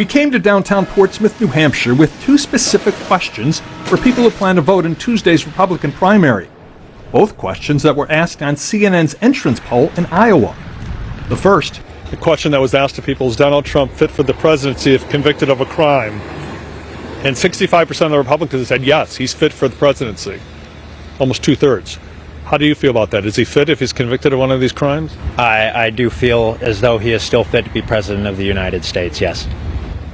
We came to downtown Portsmouth, New Hampshire with two specific questions for people who plan to vote in Tuesday's Republican primary. Both questions that were asked on CNN's entrance poll in Iowa. The first. The question that was asked to people is Donald Trump fit for the presidency if convicted of a crime? And 65% of the Republicans said yes, he's fit for the presidency. Almost two-thirds. How do you feel about that? Is he fit if he's convicted of one of these crimes? I do feel as though he is still fit to be president of the United States, yes.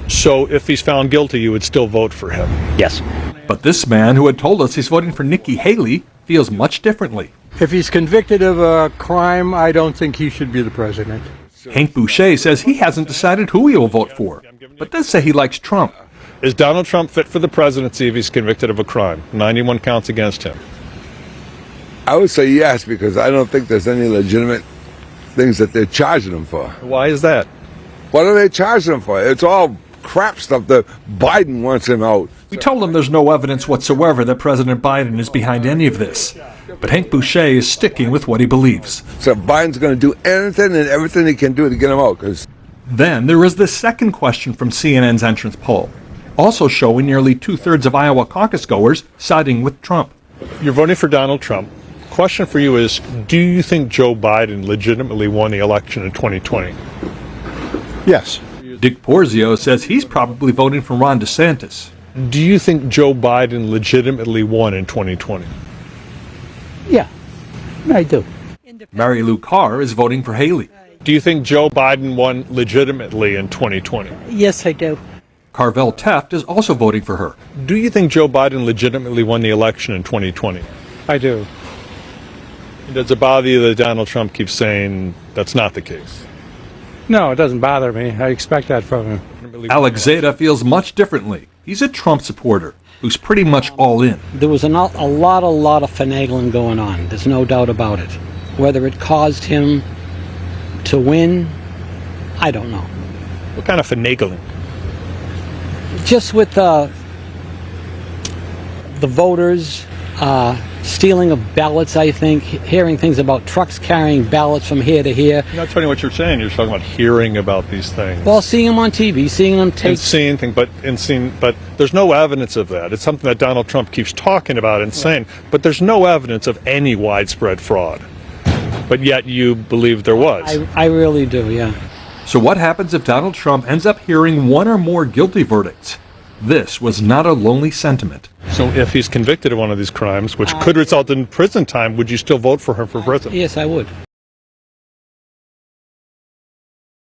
So if he's found guilty, you would still vote for him? Yes. But this man, who had told us he's voting for Nikki Haley, feels much differently. If he's convicted of a crime, I don't think he should be the president. Hank Boucher says he hasn't decided who he will vote for, but does say he likes Trump. Is Donald Trump fit for the presidency if he's convicted of a crime? 91 counts against him. I would say yes, because I don't think there's any legitimate things that they're charging him for. Why is that? What are they charging him for? It's all crap stuff that Biden wants him out. We told him there's no evidence whatsoever that President Biden is behind any of this. But Hank Boucher is sticking with what he believes. So Biden's going to do anything and everything he can do to get him out. Then there is the second question from CNN's entrance poll, also showing nearly two-thirds of Iowa caucus goers siding with Trump. You're voting for Donald Trump. Question for you is, do you think Joe Biden legitimately won the election in 2020? Yes. Dick Porzio says he's probably voting for Ron DeSantis. Do you think Joe Biden legitimately won in 2020? Yeah, I do. Mary Lou Carr is voting for Haley. Do you think Joe Biden won legitimately in 2020? Yes, I do. Carvel Teft is also voting for her. Do you think Joe Biden legitimately won the election in 2020? I do. Does it bother you that Donald Trump keeps saying that's not the case? No, it doesn't bother me. I expect that from him. Alex Zeta feels much differently. He's a Trump supporter who's pretty much all in. There was a lot of finagling going on. There's no doubt about it. Whether it caused him to win, I don't know. What kind of finagling? Just with the voters, stealing of ballots, I think, hearing things about trucks carrying ballots from here to here. You're not telling what you're saying. You're talking about hearing about these things. Well, seeing them on TV, seeing them take... And seeing things, but there's no evidence of that. It's something that Donald Trump keeps talking about and saying, but there's no evidence of any widespread fraud. But yet you believe there was. I really do, yeah. So what happens if Donald Trump ends up hearing one or more guilty verdicts? This was not a lonely sentiment. So if he's convicted of one of these crimes, which could result in prison time, would you still vote for him for president? Yes, I would.